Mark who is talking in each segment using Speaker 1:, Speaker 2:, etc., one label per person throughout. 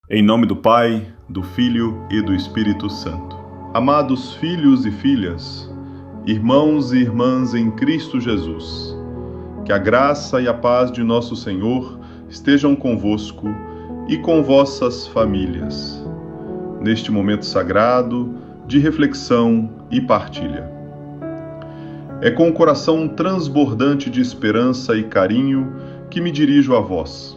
Speaker 1: Em nome do Pai, do Filho e do Espírito Santo. Amados filhos e filhas, irmãos e irmãs em Cristo Jesus, que a graça e a paz de nosso Senhor estejam convosco e com vossas famílias, neste momento sagrado de reflexão e partilha. É com o coração transbordante de esperança e carinho que me dirijo a vós,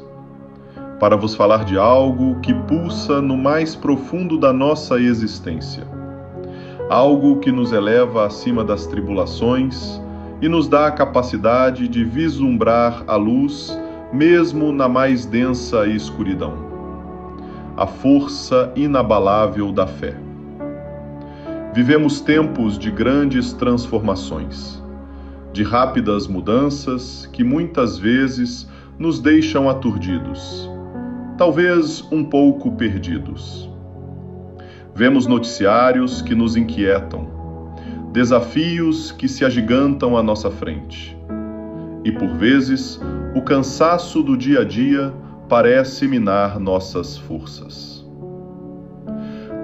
Speaker 1: para vos falar de algo que pulsa no mais profundo da nossa existência. Algo que nos eleva acima das tribulações e nos dá a capacidade de vislumbrar a luz, mesmo na mais densa escuridão. A força inabalável da fé. Vivemos tempos de grandes transformações, de rápidas mudanças que muitas vezes nos deixam aturdidos, talvez um pouco perdidos. Vemos noticiários que nos inquietam, desafios que se agigantam à nossa frente. E por vezes, o cansaço do dia a dia parece minar nossas forças.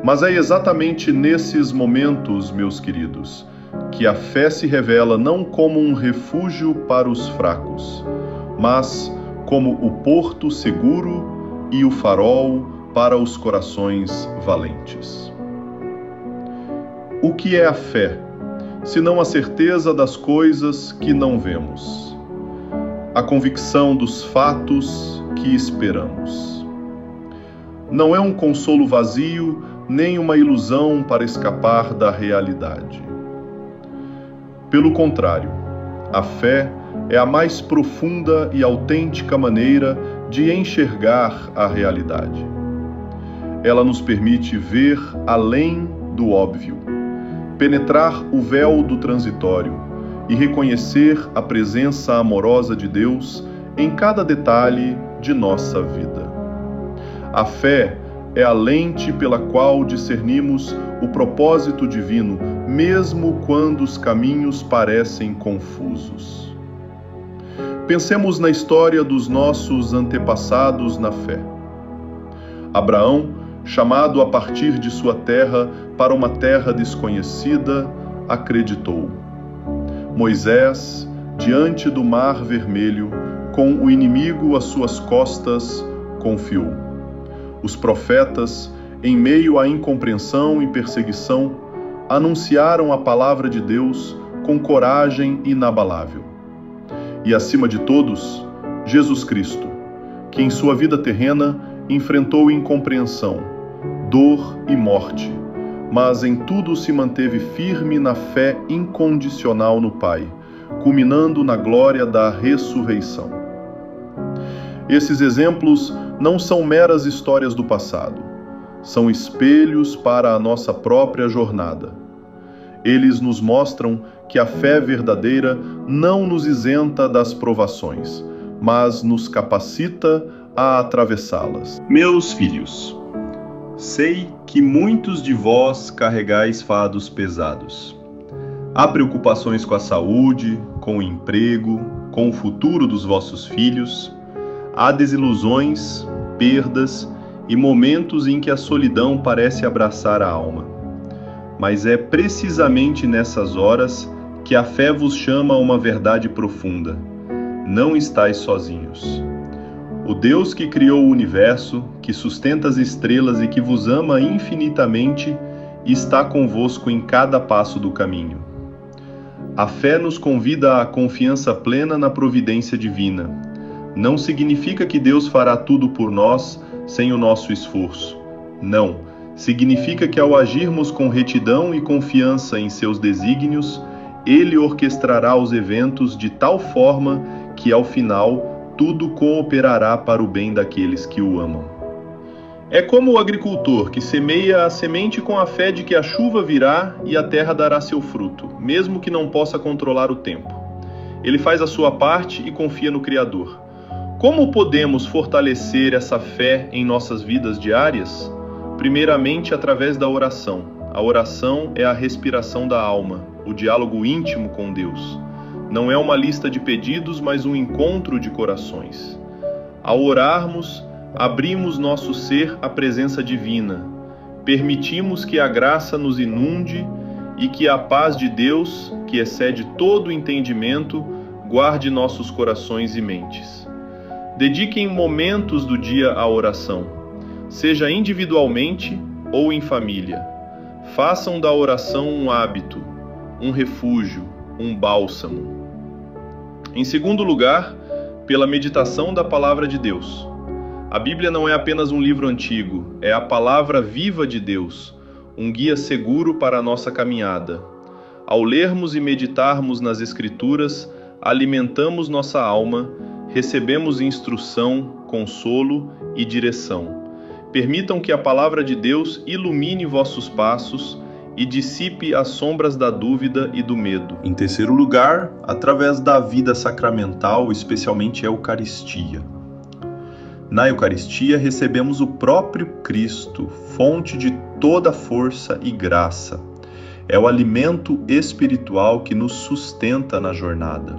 Speaker 1: Mas é exatamente nesses momentos, meus queridos, que a fé se revela não como um refúgio para os fracos, mas como o porto seguro e o farol para os corações valentes. O que é a fé, senão a certeza das coisas que não vemos, a convicção dos fatos que esperamos? Não é um consolo vazio, nem uma ilusão para escapar da realidade. Pelo contrário, a fé é a mais profunda e autêntica maneira de enxergar a realidade. Ela nos permite ver além do óbvio, penetrar o véu do transitório e reconhecer a presença amorosa de Deus em cada detalhe de nossa vida. A fé é a lente pela qual discernimos o propósito divino, mesmo quando os caminhos parecem confusos. Pensemos na história dos nossos antepassados na fé. Abraão, chamado a partir de sua terra para uma terra desconhecida, acreditou. Moisés, diante do Mar Vermelho, com o inimigo às suas costas, confiou. Os profetas, em meio à incompreensão e perseguição, anunciaram a palavra de Deus com coragem inabalável. E, acima de todos, Jesus Cristo, que em sua vida terrena enfrentou incompreensão, dor e morte, mas em tudo se manteve firme na fé incondicional no Pai, culminando na glória da ressurreição. Esses exemplos não são meras histórias do passado, são espelhos para a nossa própria jornada. Eles nos mostram que a fé verdadeira não nos isenta das provações, mas nos capacita a atravessá-las. Meus filhos, sei que muitos de vós carregais fardos pesados. Há preocupações com a saúde, com o emprego, com o futuro dos vossos filhos. Há desilusões, perdas e momentos em que a solidão parece abraçar a alma. Mas é precisamente nessas horas que a fé vos chama a uma verdade profunda. Não estáis sozinhos. O Deus que criou o universo, que sustenta as estrelas e que vos ama infinitamente, está convosco em cada passo do caminho. A fé nos convida à confiança plena na providência divina. Não significa que Deus fará tudo por nós sem o nosso esforço. Não. Significa que ao agirmos com retidão e confiança em seus desígnios, Ele orquestrará os eventos de tal forma que, ao final, tudo cooperará para o bem daqueles que o amam. É como o agricultor que semeia a semente com a fé de que a chuva virá e a terra dará seu fruto, mesmo que não possa controlar o tempo. Ele faz a sua parte e confia no Criador. Como podemos fortalecer essa fé em nossas vidas diárias? Primeiramente, através da oração. A oração é a respiração da alma, o diálogo íntimo com Deus. Não é uma lista de pedidos, mas um encontro de corações. Ao orarmos, abrimos nosso ser à presença divina, permitimos que a graça nos inunde e que a paz de Deus, que excede todo o entendimento, guarde nossos corações e mentes. Dediquem momentos do dia à oração, seja individualmente ou em família. Façam da oração um hábito, um refúgio, um bálsamo. Em segundo lugar, pela meditação da Palavra de Deus. A Bíblia não é apenas um livro antigo, é a palavra viva de Deus, um guia seguro para a nossa caminhada. Ao lermos e meditarmos nas Escrituras, alimentamos nossa alma, recebemos instrução, consolo e direção. Permitam que a palavra de Deus ilumine vossos passos e dissipe as sombras da dúvida e do medo.
Speaker 2: Em terceiro lugar, através da vida sacramental, especialmente a Eucaristia. Na Eucaristia recebemos o próprio Cristo, fonte de toda força e graça. É o alimento espiritual que nos sustenta na jornada,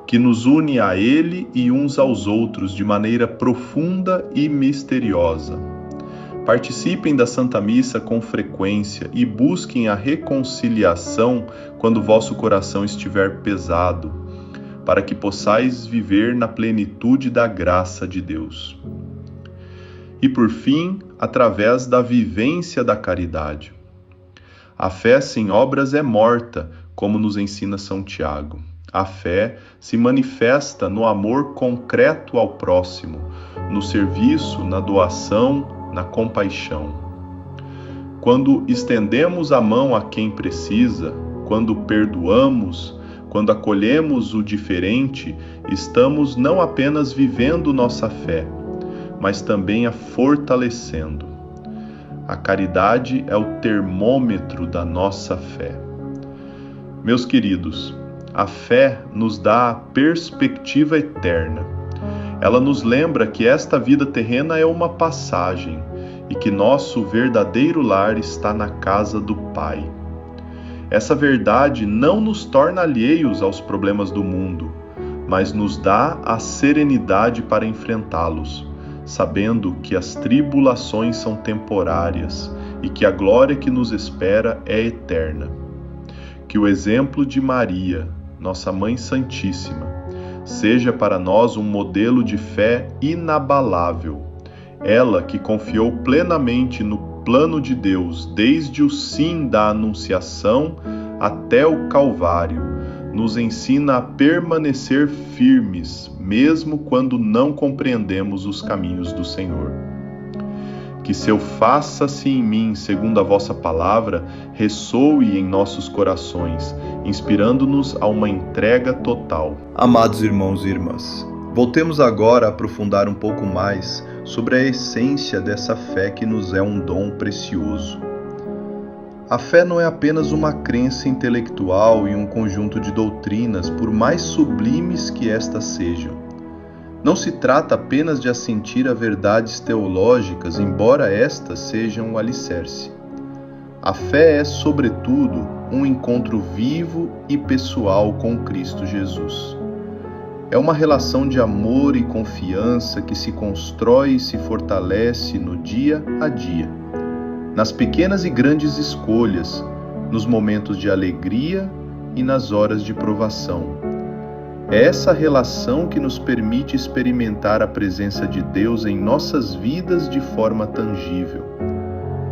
Speaker 2: que nos une a Ele e uns aos outros de maneira profunda e misteriosa. Participem da Santa Missa com frequência e busquem a reconciliação quando vosso coração estiver pesado, para que possais viver na plenitude da graça de Deus. E por fim, através da vivência da caridade. A fé sem obras é morta, como nos ensina São Tiago. A fé se manifesta no amor concreto ao próximo, no serviço, na doação, na compaixão. Quando estendemos a mão a quem precisa, quando perdoamos, quando acolhemos o diferente, estamos não apenas vivendo nossa fé, mas também a fortalecendo. A caridade é o termômetro da nossa fé. Meus queridos, a fé nos dá a perspectiva eterna. Ela nos lembra que esta vida terrena é uma passagem e que nosso verdadeiro lar está na casa do Pai. Essa verdade não nos torna alheios aos problemas do mundo, mas nos dá a serenidade para enfrentá-los, sabendo que as tribulações são temporárias e que a glória que nos espera é eterna. Que o exemplo de Maria, nossa Mãe Santíssima, seja para nós um modelo de fé inabalável. Ela que confiou plenamente no plano de Deus, desde o sim da Anunciação até o Calvário, nos ensina a permanecer firmes, mesmo quando não compreendemos os caminhos do Senhor. Que seu faça-se em mim, segundo a vossa palavra, ressoe em nossos corações, inspirando-nos a uma entrega total. Amados irmãos e irmãs, voltemos agora a aprofundar um pouco mais sobre a essência dessa fé que nos é um dom precioso. A fé não é apenas uma crença intelectual e um conjunto de doutrinas, por mais sublimes que estas sejam. Não se trata apenas de assentir a verdades teológicas, embora estas sejam o alicerce. A fé é, sobretudo, um encontro vivo e pessoal com Cristo Jesus. É uma relação de amor e confiança que se constrói e se fortalece no dia a dia, nas pequenas e grandes escolhas, nos momentos de alegria e nas horas de provação. É essa relação que nos permite experimentar a presença de Deus em nossas vidas de forma tangível.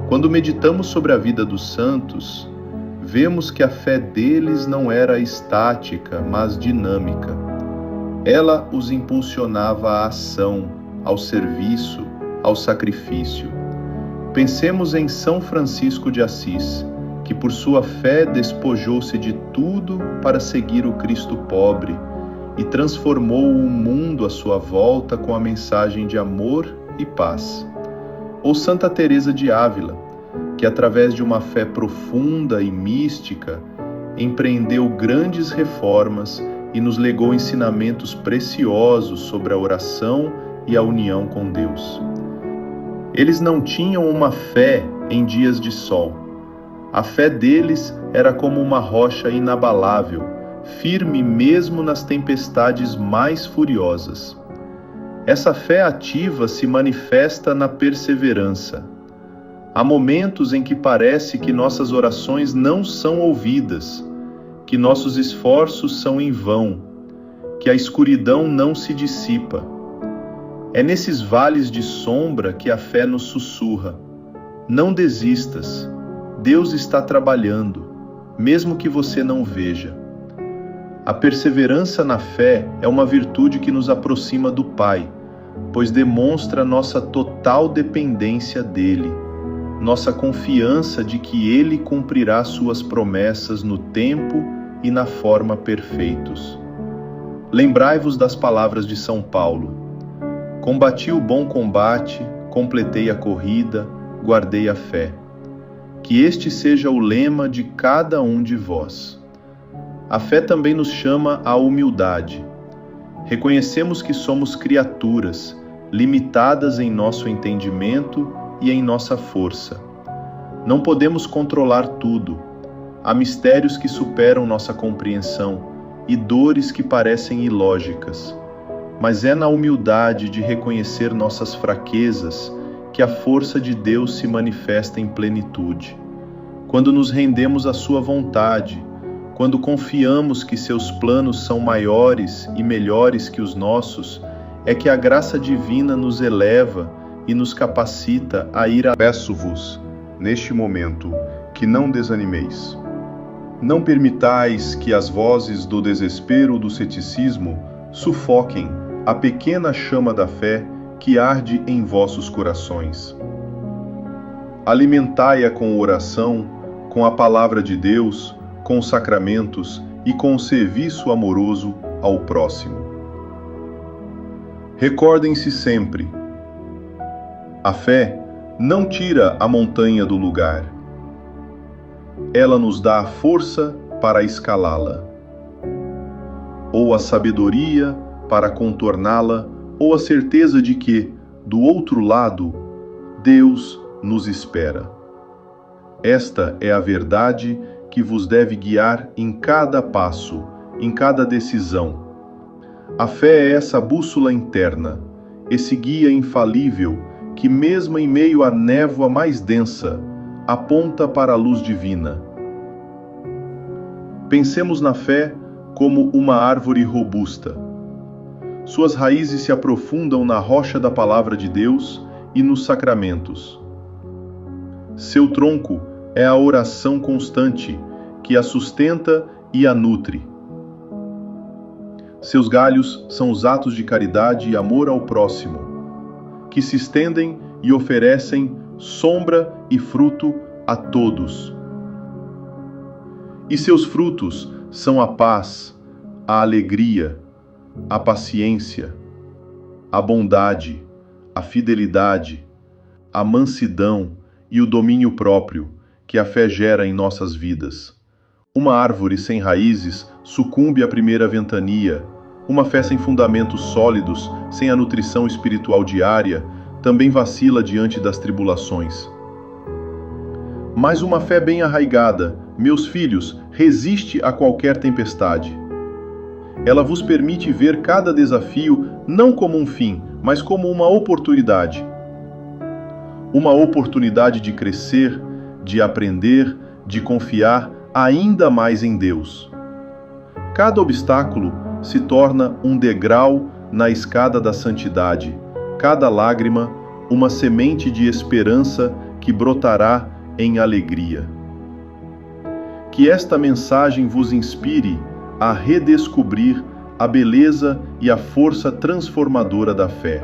Speaker 2: Quando meditamos sobre a vida dos santos, vemos que a fé deles não era estática, mas dinâmica. Ela os impulsionava à ação, ao serviço, ao sacrifício. Pensemos em São Francisco de Assis, que por sua fé despojou-se de tudo para seguir o Cristo pobre e transformou o mundo à sua volta com a mensagem de amor e paz. Ou Santa Teresa de Ávila, que através de uma fé profunda e mística, empreendeu grandes reformas e nos legou ensinamentos preciosos sobre a oração e a união com Deus. Eles não tinham uma fé em dias de sol. A fé deles era como uma rocha inabalável, firme mesmo nas tempestades mais furiosas.
Speaker 1: Essa fé ativa se manifesta na perseverança. Há momentos em que parece que nossas orações não são ouvidas, que nossos esforços são em vão, que a escuridão não se dissipa. É nesses vales de sombra que a fé nos sussurra: não desistas, Deus está trabalhando, mesmo que você não veja. A perseverança na fé é uma virtude que nos aproxima do Pai, pois demonstra nossa total dependência dele, nossa confiança de que ele cumprirá suas promessas no tempo e na forma perfeitos. Lembrai-vos das palavras de São Paulo: combati o bom combate, completei a corrida, guardei a fé. Que este seja o lema de cada um de vós. A fé também nos chama à humildade. Reconhecemos que somos criaturas, limitadas em nosso entendimento e em nossa força. Não podemos controlar tudo. Há mistérios que superam nossa compreensão e dores que parecem ilógicas. Mas é na humildade de reconhecer nossas fraquezas que a força de Deus se manifesta em plenitude. Quando nos rendemos à sua vontade, quando confiamos que seus planos são maiores e melhores que os nossos, é que a graça divina nos eleva e nos capacita a ir a...
Speaker 2: Peço-vos, neste momento, que não desanimeis. Não permitais que as vozes do desespero ou do ceticismo sufoquem a pequena chama da fé que arde em vossos corações. Alimentai-a com oração, com a palavra de Deus, com os sacramentos e com o serviço amoroso ao próximo. Recordem-se sempre: a fé não tira a montanha do lugar. Ela nos dá a força para escalá-la, ou a sabedoria para contorná-la, ou a certeza de que, do outro lado, Deus nos espera. Esta é a verdade que vos deve guiar em cada passo, em cada decisão. A fé é essa bússola interna, esse guia infalível que, mesmo em meio à névoa mais densa, aponta para a luz divina. Pensemos na fé como uma árvore robusta. Suas raízes se aprofundam na rocha da palavra de Deus e nos sacramentos. Seu tronco é a oração constante, que a sustenta e a nutre. Seus galhos são os atos de caridade e amor ao próximo, que se estendem e oferecem sombra e fruto a todos. E seus frutos são a paz, a alegria, a paciência, a bondade, a fidelidade, a mansidão e o domínio próprio que a fé gera em nossas vidas. Uma árvore sem raízes sucumbe à primeira ventania. Uma fé sem fundamentos sólidos, sem a nutrição espiritual diária, também vacila diante das tribulações. Mas uma fé bem arraigada, meus filhos, resiste a qualquer tempestade. Ela vos permite ver cada desafio não como um fim, mas como uma oportunidade. Uma oportunidade de crescer, de aprender, de confiar ainda mais em Deus. Cada obstáculo se torna um degrau na escada da santidade, cada lágrima uma semente de esperança que brotará em alegria. Que esta mensagem vos inspire a redescobrir a beleza e a força transformadora da fé.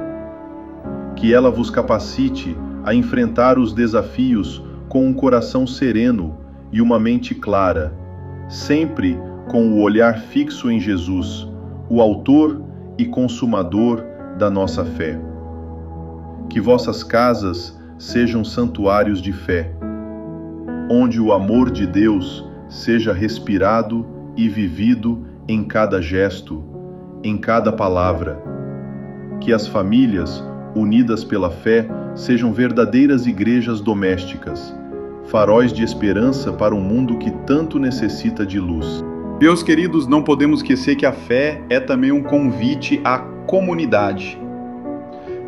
Speaker 2: Que ela vos capacite a enfrentar os desafios com um coração sereno e uma mente clara, sempre com o olhar fixo em Jesus, o autor e consumador da nossa fé. Que vossas casas sejam santuários de fé, onde o amor de Deus seja respirado e vivido em cada gesto, em cada palavra. Que as famílias, unidas pela fé, sejam verdadeiras igrejas domésticas, faróis de esperança para um mundo que tanto necessita de luz.
Speaker 3: Meus queridos, não podemos esquecer que a fé é também um convite à comunidade.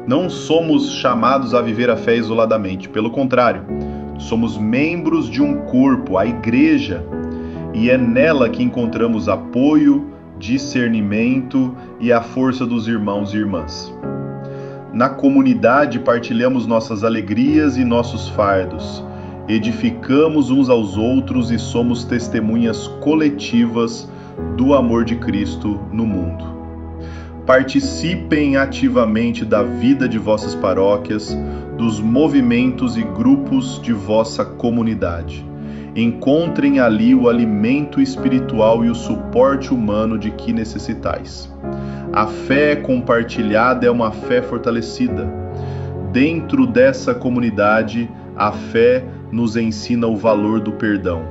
Speaker 1: Não somos chamados a viver a fé isoladamente, pelo contrário, somos membros de um corpo, a igreja, e é nela que encontramos apoio, discernimento e a força dos irmãos e irmãs. Na comunidade partilhamos nossas alegrias e nossos fardos, edificamos uns aos outros e somos testemunhas coletivas do amor de Cristo no mundo. Participem ativamente da vida de vossas paróquias, dos movimentos e grupos de vossa comunidade. Encontrem ali o alimento espiritual e o suporte humano de que necessitais. A fé compartilhada é uma fé fortalecida. Dentro dessa comunidade, a fé nos ensina o valor do perdão.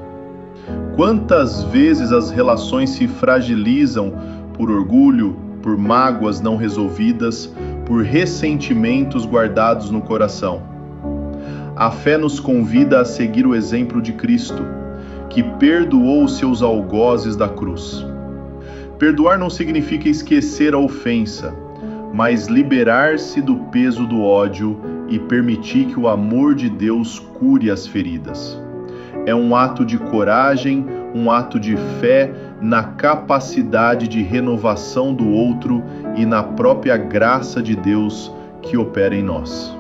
Speaker 1: Quantas vezes as relações se fragilizam por orgulho, por mágoas não resolvidas, por ressentimentos guardados no coração. A fé nos convida a seguir o exemplo de Cristo, que perdoou os seus algozes da cruz. Perdoar não significa esquecer a ofensa, mas liberar-se do peso do ódio e permitir que o amor de Deus cure as feridas. É um ato de coragem, um ato de fé na capacidade de renovação do outro e na própria graça de Deus que opera em nós.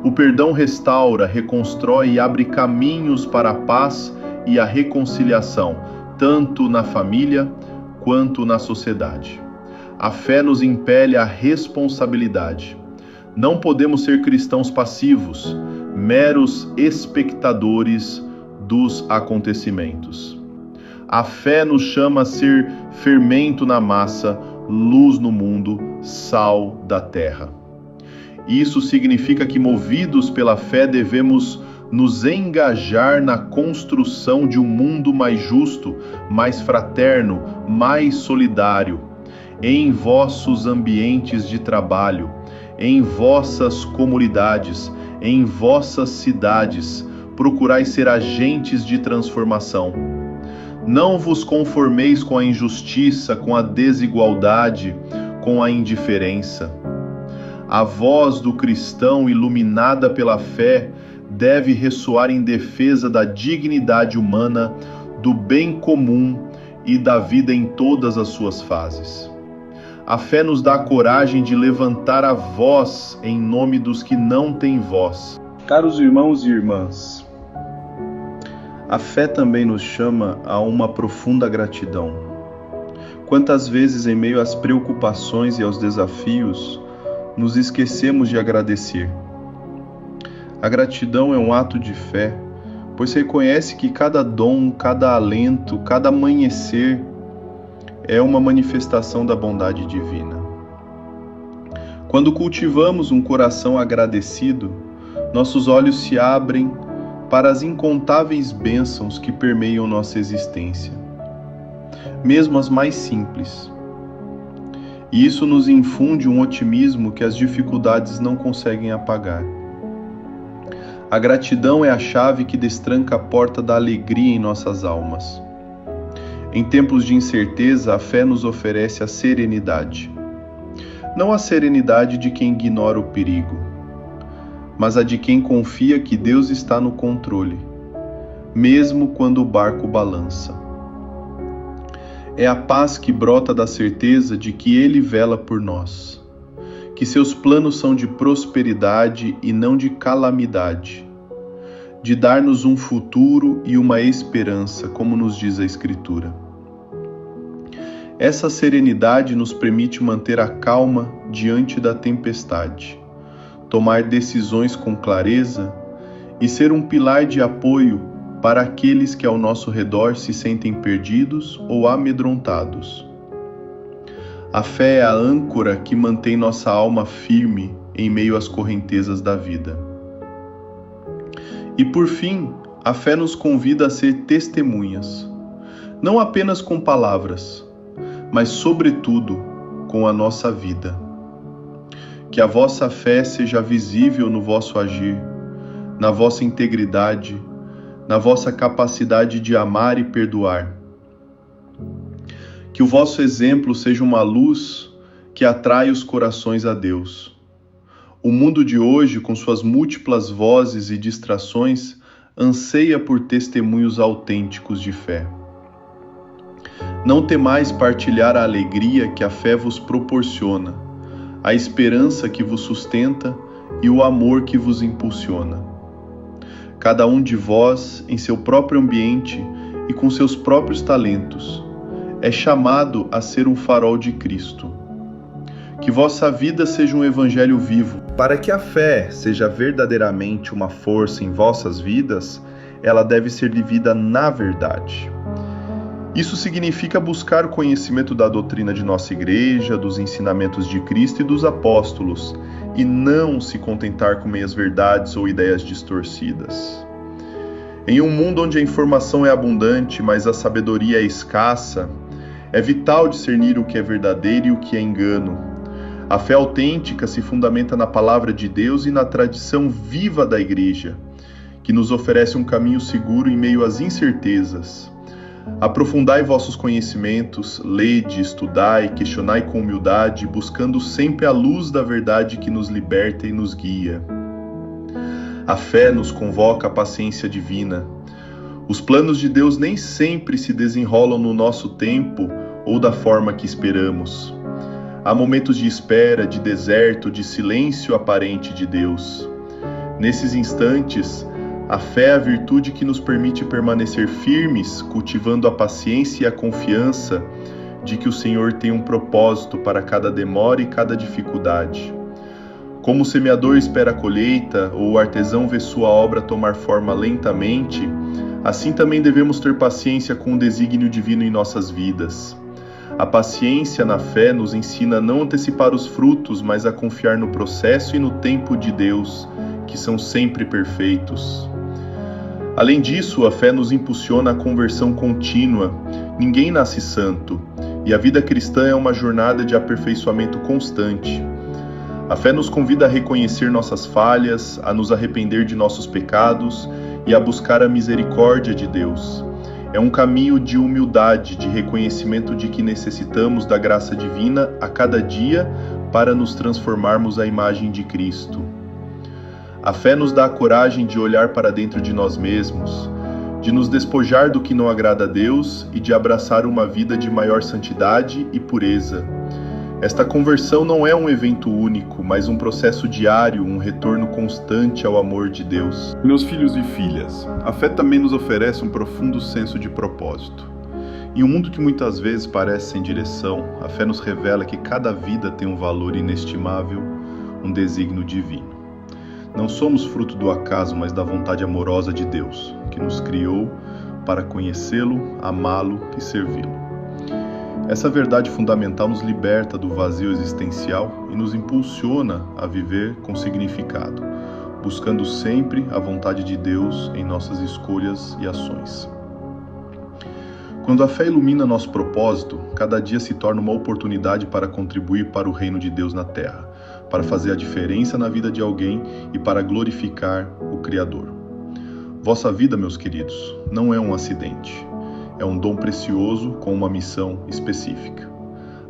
Speaker 1: O perdão restaura, reconstrói e abre caminhos para a paz e a reconciliação, tanto na família quanto na sociedade. A fé nos impele à responsabilidade. Não podemos ser cristãos passivos, meros espectadores dos acontecimentos. A fé nos chama a ser fermento na massa, luz no mundo, sal da terra. Isso significa que, movidos pela fé, devemos nos engajar na construção de um mundo mais justo, mais fraterno, mais solidário, em vossos ambientes de trabalho, em vossas comunidades, em vossas cidades. Procurai ser agentes de transformação. Não vos conformeis com a injustiça, com a desigualdade, com a indiferença. A voz do cristão, iluminada pela fé, deve ressoar em defesa da dignidade humana, do bem comum e da vida em todas as suas fases. A fé nos dá a coragem de levantar a voz em nome dos que não têm voz. Caros irmãos e irmãs, a fé também nos chama a uma profunda gratidão. Quantas vezes, em meio às preocupações e aos desafios, nos esquecemos de agradecer. A gratidão é um ato de fé, pois reconhece que cada dom, cada alento, cada amanhecer é uma manifestação da bondade divina. Quando cultivamos um coração agradecido, nossos olhos se abrem para as incontáveis bênçãos que permeiam nossa existência, mesmo as mais simples. E isso nos infunde um otimismo que as dificuldades não conseguem apagar. A gratidão é a chave que destranca a porta da alegria em nossas almas. Em tempos de incerteza, a fé nos oferece a serenidade. Não a serenidade de quem ignora o perigo, mas a de quem confia que Deus está no controle, mesmo quando o barco balança. É a paz que brota da certeza de que Ele vela por nós, que seus planos são de prosperidade e não de calamidade, de dar-nos um futuro e uma esperança, como nos diz a Escritura. Essa serenidade nos permite manter a calma diante da tempestade, tomar decisões com clareza e ser um pilar de apoio para aqueles que ao nosso redor se sentem perdidos ou amedrontados. A fé é a âncora que mantém nossa alma firme em meio às correntezas da vida. E por fim, a fé nos convida a ser testemunhas, não apenas com palavras, mas sobretudo com a nossa vida. Que a vossa fé seja visível no vosso agir, na vossa integridade, na vossa capacidade de amar e perdoar. Que o vosso exemplo seja uma luz que atrai os corações a Deus. O mundo de hoje, com suas múltiplas vozes e distrações, anseia por testemunhos autênticos de fé. Não temais partilhar a alegria que a fé vos proporciona, a esperança que vos sustenta e o amor que vos impulsiona. Cada um de vós, em seu próprio ambiente e com seus próprios talentos, é chamado a ser um farol de Cristo. Que vossa vida seja um evangelho vivo.
Speaker 2: Para que a fé seja verdadeiramente uma força em vossas vidas, ela deve ser vivida na verdade. Isso significa buscar o conhecimento da doutrina de nossa igreja, dos ensinamentos de Cristo e dos apóstolos, e não se contentar com meias-verdades ou ideias distorcidas. Em um mundo onde a informação é abundante, mas a sabedoria é escassa, é vital discernir o que é verdadeiro e o que é engano. A fé autêntica se fundamenta na palavra de Deus e na tradição viva da igreja, que nos oferece um caminho seguro em meio às incertezas. Aprofundai vossos conhecimentos, lede, estudai, questionai com humildade, buscando sempre a luz da verdade que nos liberta e nos guia. A fé nos convoca à paciência divina. Os planos de Deus nem sempre se desenrolam no nosso tempo ou da forma que esperamos. Há momentos de espera, de deserto, de silêncio aparente de Deus. Nesses instantes, a fé é a virtude que nos permite permanecer firmes, cultivando a paciência e a confiança de que o Senhor tem um propósito para cada demora e cada dificuldade. Como o semeador espera a colheita, ou o artesão vê sua obra tomar forma lentamente, assim também devemos ter paciência com o desígnio divino em nossas vidas. A paciência na fé nos ensina a não antecipar os frutos, mas a confiar no processo e no tempo de Deus, que são sempre perfeitos. Além disso, a fé nos impulsiona à conversão contínua. Ninguém nasce santo, e a vida cristã é uma jornada de aperfeiçoamento constante. A fé nos convida a reconhecer nossas falhas, a nos arrepender de nossos pecados e a buscar a misericórdia de Deus. É um caminho de humildade, de reconhecimento de que necessitamos da graça divina a cada dia para nos transformarmos à imagem de Cristo. A fé nos dá a coragem de olhar para dentro de nós mesmos, de nos despojar do que não agrada a Deus e de abraçar uma vida de maior santidade e pureza. Esta conversão não é um evento único, mas um processo diário, um retorno constante ao amor de Deus.
Speaker 1: Meus filhos e filhas, a fé também nos oferece um profundo senso de propósito. Em um mundo que muitas vezes parece sem direção, a fé nos revela que cada vida tem um valor inestimável, um desígnio divino. Não somos fruto do acaso, mas da vontade amorosa de Deus, que nos criou para conhecê-lo, amá-lo e servi-lo. Essa verdade fundamental nos liberta do vazio existencial e nos impulsiona a viver com significado, buscando sempre a vontade de Deus em nossas escolhas e ações. Quando a fé ilumina nosso propósito, cada dia se torna uma oportunidade para contribuir para o reino de Deus na Terra, para fazer a diferença na vida de alguém e para glorificar o Criador. Vossa vida, meus queridos, não é um acidente. É um dom precioso com uma missão específica.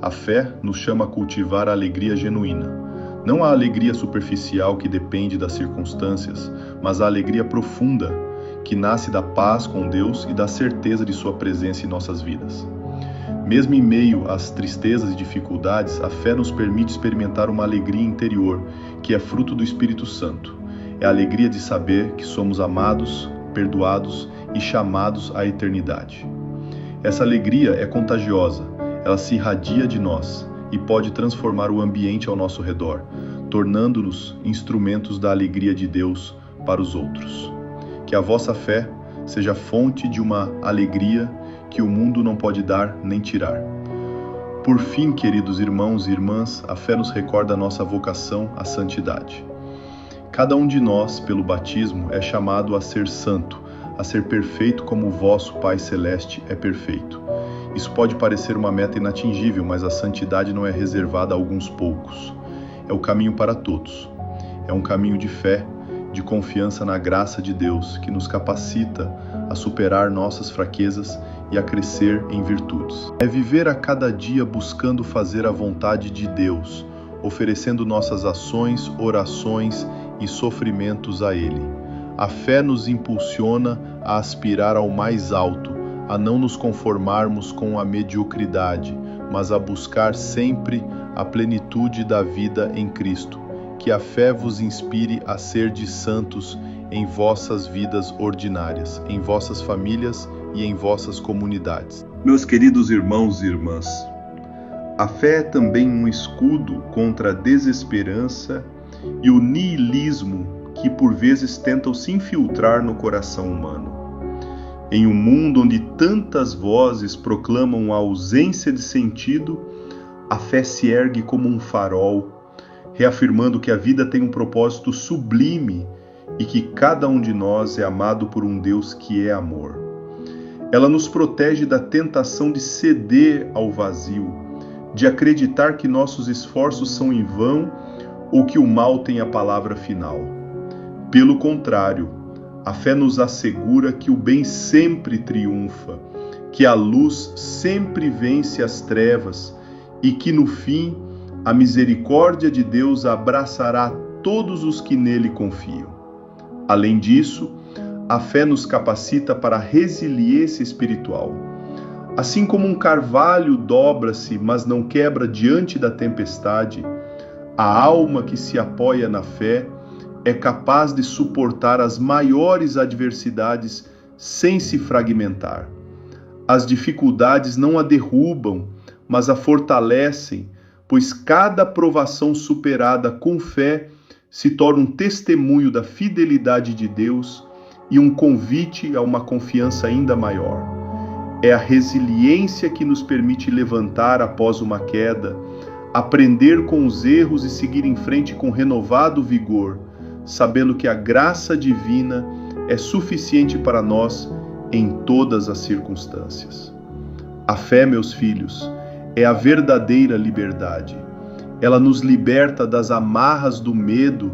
Speaker 1: A fé nos chama a cultivar a alegria genuína. Não a alegria superficial que depende das circunstâncias, mas a alegria profunda que nasce da paz com Deus e da certeza de sua presença em nossas vidas. Mesmo em meio às tristezas e dificuldades, a fé nos permite experimentar uma alegria interior, que é fruto do Espírito Santo. É a alegria de saber que somos amados, perdoados e chamados à eternidade. Essa alegria é contagiosa, ela se irradia de nós e pode transformar o ambiente ao nosso redor, tornando-nos instrumentos da alegria de Deus para os outros. Que a vossa fé seja fonte de uma alegria que o mundo não pode dar nem tirar. Por fim, queridos irmãos e irmãs, a fé nos recorda a nossa vocação à santidade. Cada um de nós, pelo batismo, é chamado a ser santo, a ser perfeito como o vosso Pai Celeste é perfeito. Isso pode parecer uma meta inatingível, mas a santidade não é reservada a alguns poucos. É o caminho para todos. É um caminho de fé, de confiança na graça de Deus, que nos capacita a superar nossas fraquezas e a crescer em virtudes. É viver a cada dia buscando fazer a vontade de Deus,
Speaker 2: oferecendo nossas ações, orações e sofrimentos a Ele. A fé nos impulsiona a aspirar ao mais alto, a não nos conformarmos com a mediocridade, mas a buscar sempre a plenitude da vida em Cristo. Que a fé vos inspire a ser de santos em vossas vidas ordinárias, em vossas famílias e em vossas comunidades.
Speaker 1: Meus queridos irmãos e irmãs, a fé é também um escudo contra a desesperança e o niilismo que por vezes tentam se infiltrar no coração humano. Em um mundo onde tantas vozes proclamam a ausência de sentido, a fé se ergue como um farol, reafirmando que a vida tem um propósito sublime e que cada um de nós é amado por um Deus que é amor. Ela nos protege da tentação de ceder ao vazio, de acreditar que nossos esforços são em vão ou que o mal tem a palavra final. Pelo contrário, a fé nos assegura que o bem sempre triunfa, que a luz sempre vence as trevas e que, no fim, a misericórdia de Deus abraçará todos os que nele confiam. Além disso, a fé nos capacita para a resiliência espiritual. Assim como um carvalho dobra-se, mas não quebra diante da tempestade, a alma que se apoia na fé é capaz de suportar as maiores adversidades sem se fragmentar. As dificuldades não a derrubam, mas a fortalecem, pois cada provação superada com fé se torna um testemunho da fidelidade de Deus e um convite a uma confiança ainda maior. É a resiliência que nos permite levantar após uma queda, aprender com os erros e seguir em frente com renovado vigor, sabendo que a graça divina é suficiente para nós em todas as circunstâncias. A fé, meus filhos, é a verdadeira liberdade. Ela nos liberta das amarras do medo,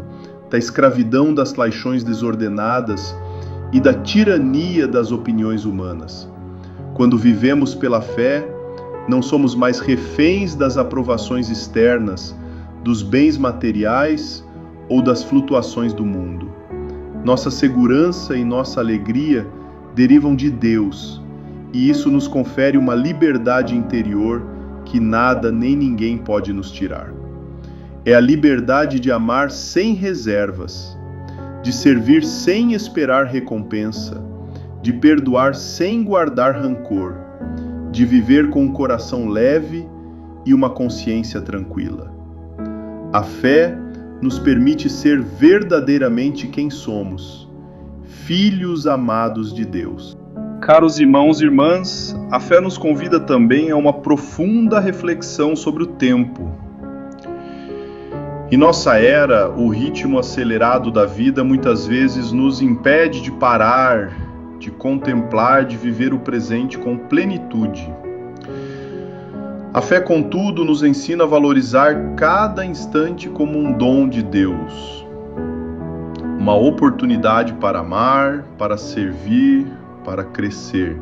Speaker 1: da escravidão das paixões desordenadas e da tirania das opiniões humanas. Quando vivemos pela fé, não somos mais reféns das aprovações externas, dos bens materiais ou das flutuações do mundo. Nossa segurança e nossa alegria derivam de Deus, e isso nos confere uma liberdade interior que nada nem ninguém pode nos tirar. É a liberdade de amar sem reservas, de servir sem esperar recompensa, de perdoar sem guardar rancor, de viver com um coração leve e uma consciência tranquila. A fé nos permite ser verdadeiramente quem somos, filhos amados de Deus. Caros irmãos e irmãs, a fé nos convida também a uma profunda reflexão sobre o tempo. Em nossa era, o ritmo acelerado da vida muitas vezes nos impede de parar, de contemplar, de viver o presente com plenitude. A fé, contudo, nos ensina a valorizar cada instante como um dom de Deus, uma oportunidade para amar, para servir, para crescer.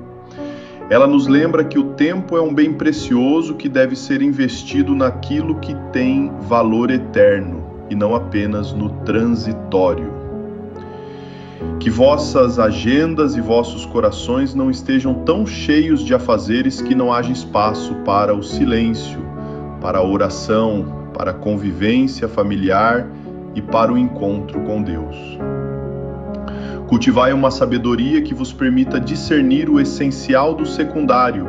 Speaker 1: Ela nos lembra que o tempo é um bem precioso que deve ser investido naquilo que tem valor eterno e não apenas no transitório. Que vossas agendas e vossos corações não estejam tão cheios de afazeres que não haja espaço para o silêncio, para a oração, para a convivência familiar e para o encontro com Deus. Cultivai uma sabedoria que vos permita discernir o essencial do secundário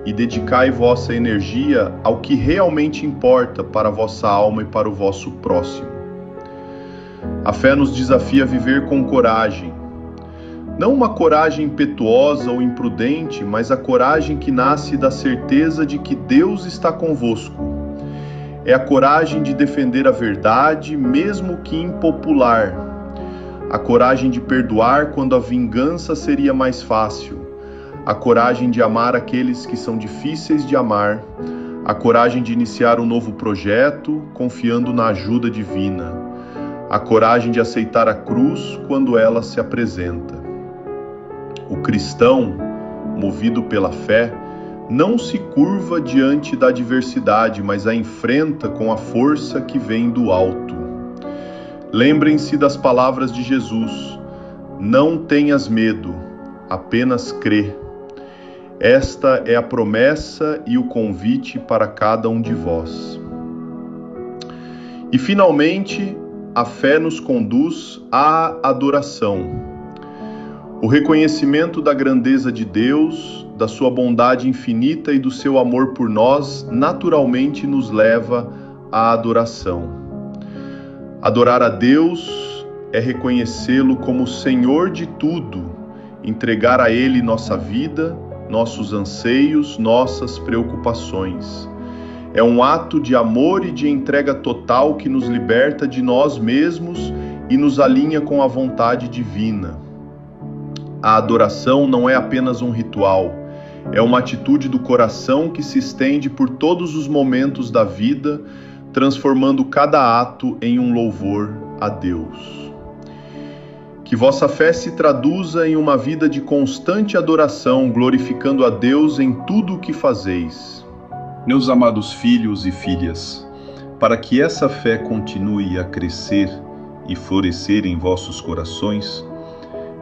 Speaker 1: e dedicai vossa energia ao que realmente importa para a vossa alma e para o vosso próximo. A fé nos desafia a viver com coragem. Não uma coragem impetuosa ou imprudente, mas a coragem que nasce da certeza de que Deus está convosco. É a coragem de defender a verdade, mesmo que impopular. A coragem de perdoar quando a vingança seria mais fácil. A coragem de amar aqueles que são difíceis de amar. A coragem de iniciar um novo projeto, confiando na ajuda divina. A coragem de aceitar a cruz quando ela se apresenta. O cristão, movido pela fé, não se curva diante da adversidade, mas a enfrenta com a força que vem do alto. Lembrem-se das palavras de Jesus: não tenhas medo, apenas crê. Esta é a promessa e o convite para cada um de vós. E finalmente, a fé nos conduz à adoração. O reconhecimento da grandeza de Deus, da sua bondade infinita e do seu amor por nós, naturalmente nos leva à adoração. Adorar a Deus é reconhecê-lo como Senhor de tudo, entregar a Ele nossa vida, nossos anseios, nossas preocupações. É um ato de amor e de entrega total que nos liberta de nós mesmos e nos alinha com a vontade divina. A adoração não é apenas um ritual, é uma atitude do coração que se estende por todos os momentos da vida, transformando cada ato em um louvor a Deus. Que vossa fé se traduza em uma vida de constante adoração, glorificando a Deus em tudo o que fazeis.
Speaker 2: Meus amados filhos e filhas, para que essa fé continue a crescer e florescer em vossos corações,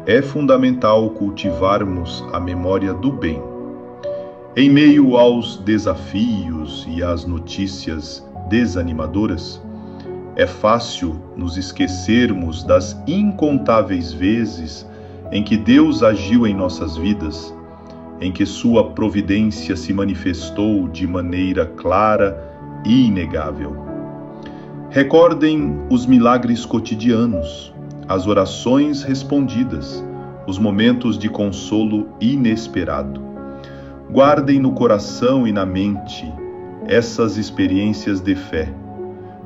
Speaker 2: é fundamental cultivarmos a memória do bem. Em meio aos desafios e às notícias desanimadoras, é fácil nos esquecermos das incontáveis vezes em que Deus agiu em nossas vidas, em que sua providência se manifestou de maneira clara e inegável. Recordem os milagres cotidianos, as orações respondidas, os momentos de consolo inesperado. Guardem no coração e na mente essas experiências de fé,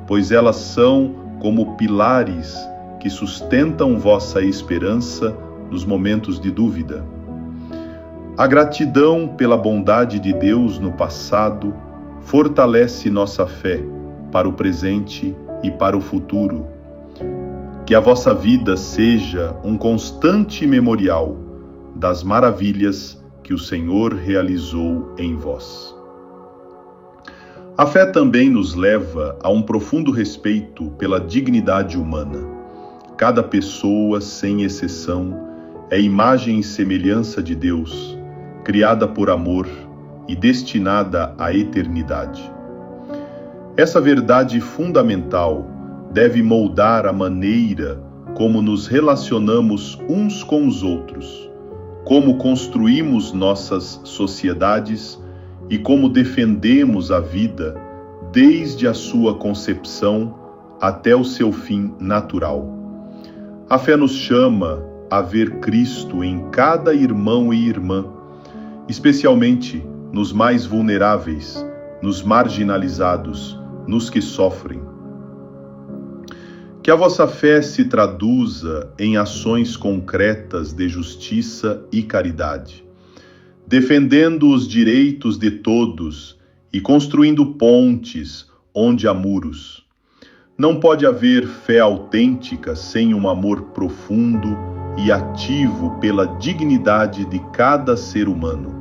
Speaker 2: pois elas são como pilares que sustentam vossa esperança nos momentos de dúvida. A gratidão pela bondade de Deus no passado fortalece nossa fé para o presente e para o futuro. Que a vossa vida seja um constante memorial das maravilhas que o Senhor realizou em vós. A fé também nos leva a um profundo respeito pela dignidade humana. Cada pessoa, sem exceção, é imagem e semelhança de Deus, criada por amor e destinada à eternidade. Essa verdade fundamental deve moldar a maneira como nos relacionamos uns com os outros, como construímos nossas sociedades e como defendemos a vida desde a sua concepção até o seu fim natural. A fé nos chama a ver Cristo em cada irmão e irmã, especialmente nos mais vulneráveis, nos marginalizados, nos que sofrem. Que a vossa fé se traduza em ações concretas de justiça e caridade, defendendo os direitos de todos e construindo pontes onde há muros. Não pode haver fé autêntica sem um amor profundo e ativo pela dignidade de cada ser humano.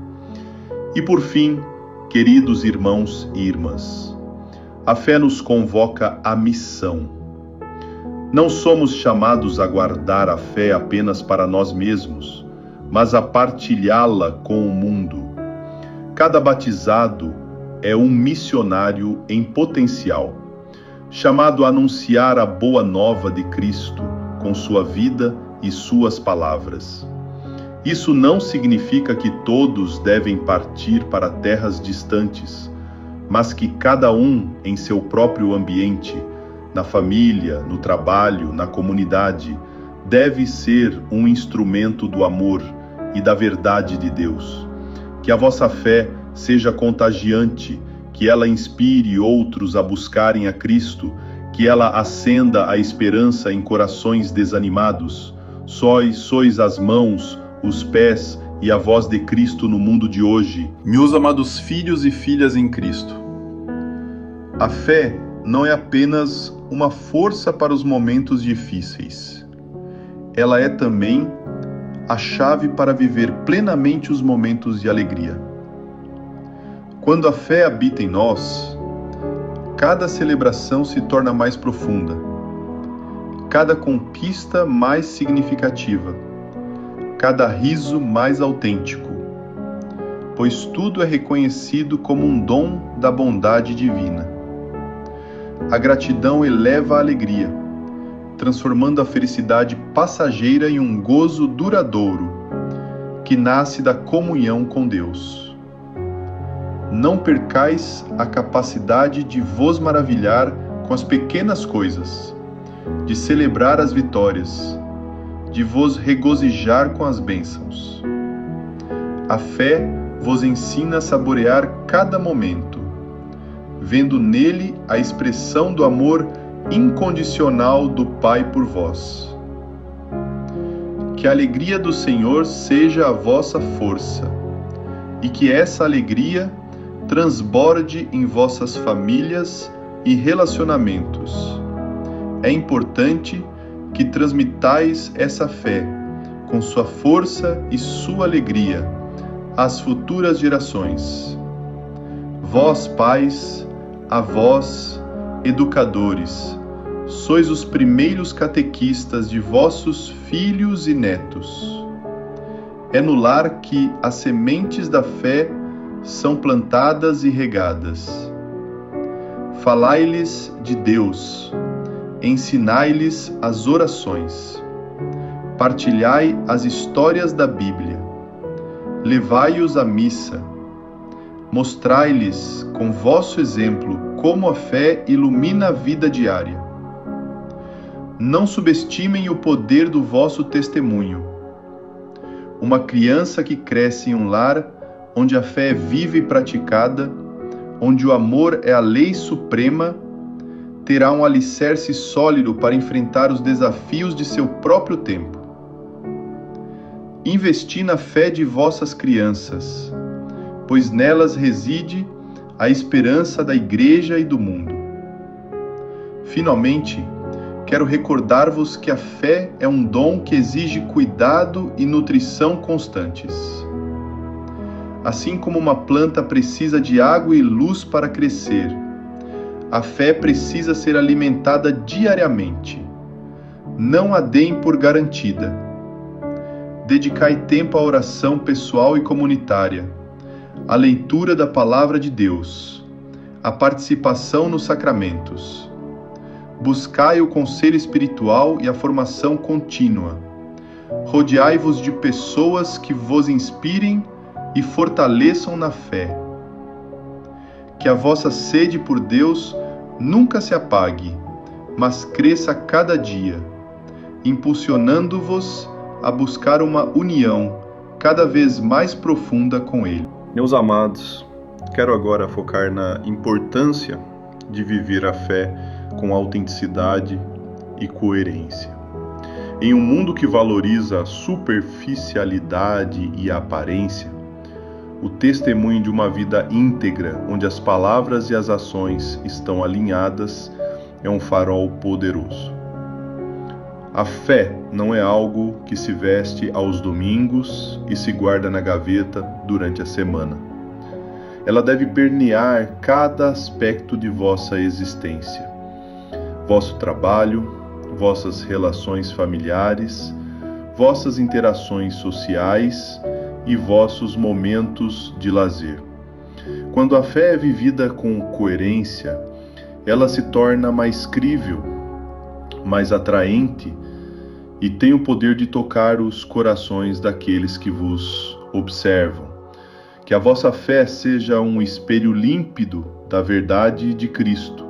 Speaker 2: E por fim, queridos irmãos e irmãs, a fé nos convoca à missão. Não somos chamados a guardar a fé apenas para nós mesmos, mas a partilhá-la com o mundo. Cada batizado é um missionário em potencial, chamado a anunciar a boa nova de Cristo com sua vida e suas palavras. Isso não significa que todos devem partir para terras distantes, mas que cada um, em seu próprio ambiente, na família, no trabalho, na comunidade, deve ser um instrumento do amor e da verdade de Deus. Que a vossa fé seja contagiante, que ela inspire outros a buscarem a Cristo, que ela acenda a esperança em corações desanimados. Sois as mãos, os pés e a voz de Cristo no mundo de hoje. Meus amados filhos e filhas em Cristo, a fé não é apenas uma força para os momentos difíceis. Ela é também a chave para viver plenamente os momentos de alegria.
Speaker 1: Quando a fé habita em nós, cada celebração se torna mais profunda, cada conquista mais significativa, cada riso mais autêntico, pois tudo é reconhecido como um dom da bondade divina. A gratidão eleva a alegria, transformando a felicidade passageira em um gozo duradouro, que nasce da comunhão com Deus. Não percais a capacidade de vos maravilhar com as pequenas coisas, de celebrar as vitórias, de vos regozijar com as bênçãos. A fé vos ensina a saborear cada momento, vendo nele a expressão do amor incondicional do Pai por vós. Que a alegria do Senhor seja a vossa força, e que essa alegria transborde em vossas famílias e relacionamentos. É importante que transmitais essa fé, com sua força e sua alegria, às futuras gerações. Vós, pais, avós, educadores, sois os primeiros catequistas de vossos filhos e netos. É no lar que as sementes da fé são plantadas e regadas. Falai-lhes de Deus, ensinai-lhes as orações, partilhai as histórias da Bíblia, levai-os à missa, mostrai-lhes com vosso exemplo como a fé ilumina a vida diária. Não subestimem o poder do vosso testemunho. Uma criança que cresce em um lar onde a fé é viva e praticada, onde o amor é a lei suprema, terá um alicerce sólido para enfrentar os desafios de seu próprio tempo. Investi na fé de vossas crianças, pois nelas reside a esperança da Igreja e do mundo. Finalmente, quero recordar-vos que a fé é um dom que exige cuidado e nutrição constantes. Assim como uma planta precisa de água e luz para crescer, a fé precisa ser alimentada diariamente. Não a deem por garantida. Dedicai tempo à oração pessoal e comunitária, à leitura da Palavra de Deus, à participação nos sacramentos. Buscai o conselho espiritual e a formação contínua. Rodeai-vos de pessoas que vos inspirem e fortaleçam na fé. Que a vossa sede por Deus nunca se apague, mas cresça cada dia, impulsionando-vos a buscar uma união cada vez mais profunda com Ele.
Speaker 2: Meus amados, quero agora focar na importância de viver a fé com autenticidade e coerência. Em um mundo que valoriza a superficialidade e a aparência, o testemunho de uma vida íntegra, onde as palavras e as ações estão alinhadas, é um farol poderoso. A fé não é algo que se veste aos domingos e se guarda na gaveta durante a semana. Ela deve permear cada aspecto de vossa existência. Vosso trabalho, vossas relações familiares, vossas interações sociais e vossos momentos de lazer. Quando a fé é vivida com coerência, ela se torna mais crível, mais atraente e tem o poder de tocar os corações daqueles que vos observam. Que a vossa fé seja um espelho límpido da verdade de Cristo,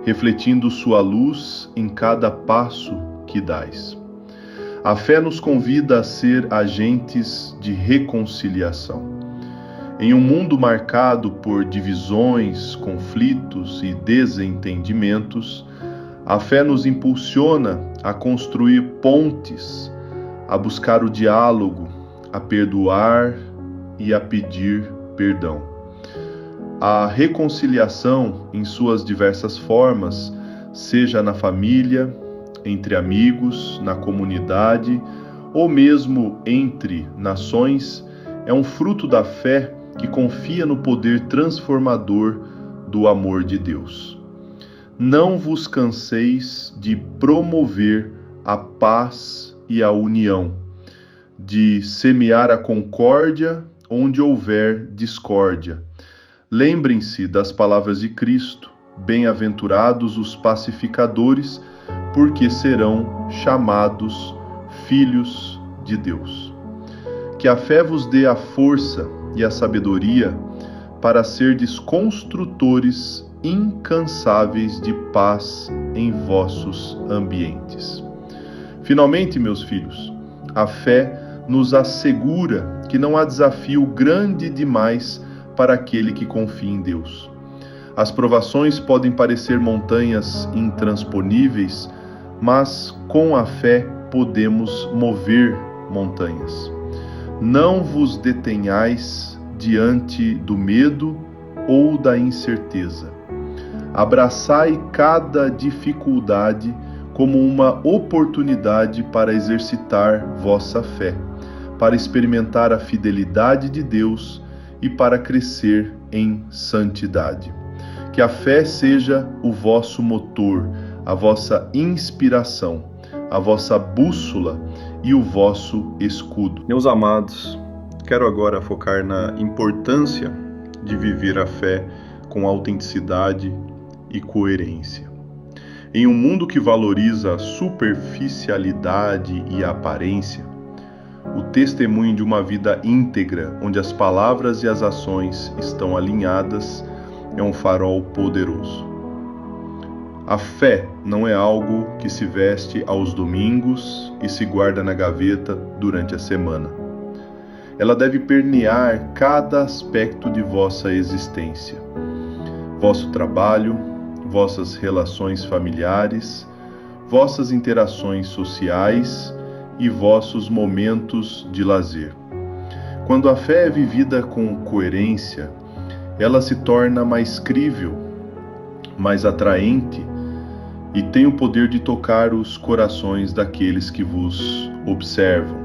Speaker 2: refletindo sua luz em cada passo que dais. A fé nos convida a ser agentes de reconciliação. Em um mundo marcado por divisões, conflitos e desentendimentos, a fé nos impulsiona a construir pontes, a buscar o diálogo, a perdoar e a pedir perdão. A reconciliação, em suas diversas formas, seja na família, entre amigos, na comunidade ou mesmo entre nações, é um fruto da fé
Speaker 1: que confia no poder transformador do amor de Deus. Não vos canseis de promover a paz e a união, de semear a concórdia onde houver discórdia. Lembrem-se das palavras de Cristo: bem-aventurados os pacificadores, porque serão chamados filhos de Deus. Que a fé vos dê a força e a sabedoria para serdes construtores incansáveis de paz em vossos ambientes. Finalmente, meus filhos, a fé nos assegura que não há desafio grande demais para aquele que confia em Deus. As provações podem parecer montanhas intransponíveis, mas com a fé podemos mover montanhas. Não vos detenhais diante do medo ou da incerteza. Abraçai cada dificuldade como uma oportunidade para exercitar vossa fé, para experimentar a fidelidade de Deus e para crescer em santidade. Que a fé seja o vosso motor, a vossa inspiração, a vossa bússola e o vosso escudo. Meus amados, quero agora focar na importância de viver a fé com autenticidade e coerência. Em um mundo que valoriza a superficialidade e a aparência, o testemunho de uma vida íntegra, onde as palavras e as ações estão alinhadas, é um farol poderoso. A fé não é algo que se veste aos domingos e se guarda na gaveta durante a semana. Ela deve permear cada aspecto de vossa existência. Vosso trabalho, vossas relações familiares, vossas interações sociais e vossos momentos de lazer. Quando a fé é vivida com coerência, ela se torna mais crível, mais atraente e tem o poder de tocar os corações daqueles que vos observam.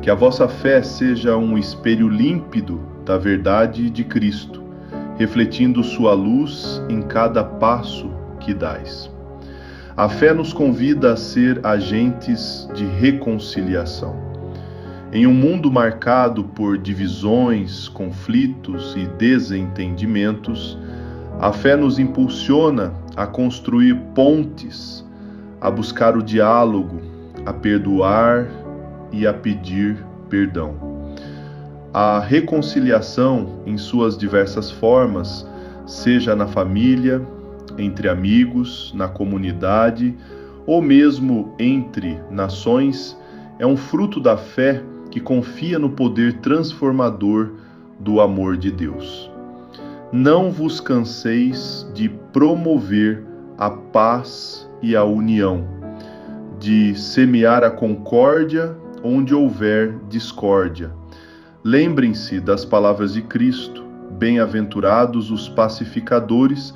Speaker 1: Que a vossa fé seja um espelho límpido da verdade de Cristo, refletindo sua luz em cada passo que dais. A fé nos convida a ser agentes de reconciliação. Em um mundo marcado por divisões, conflitos e desentendimentos, a fé nos impulsiona a construir pontes, a buscar o diálogo, a perdoar e a pedir perdão. A reconciliação, em suas diversas formas, seja na família, entre amigos, na comunidade ou mesmo entre nações, é um fruto da fé que confia no poder transformador do amor de Deus. Não vos canseis de promover a paz e a união, de semear a concórdia onde houver discórdia. Lembrem-se das palavras de Cristo: bem-aventurados os pacificadores,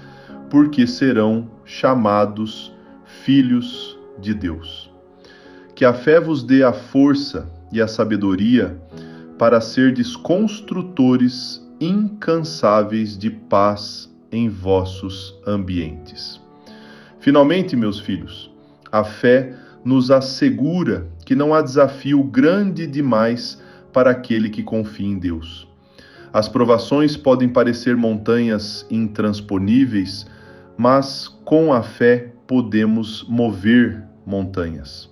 Speaker 1: porque serão chamados filhos de Deus. Que a fé vos dê a força e a sabedoria para serdes construtores incansáveis de paz em vossos ambientes. Finalmente, meus filhos, a fé nos assegura que não há desafio grande demais para aquele que confia em Deus. As provações podem parecer montanhas intransponíveis, mas com a fé podemos mover montanhas.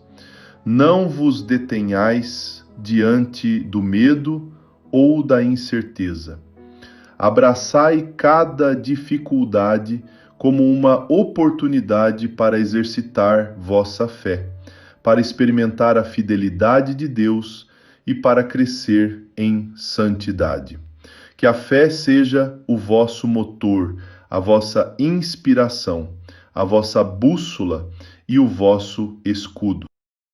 Speaker 1: Não vos detenhais diante do medo ou da incerteza. Abraçai cada dificuldade como uma oportunidade para exercitar vossa fé, para experimentar a fidelidade de Deus e para crescer em santidade. Que a fé seja o vosso motor, a vossa inspiração, a vossa bússola e o vosso escudo.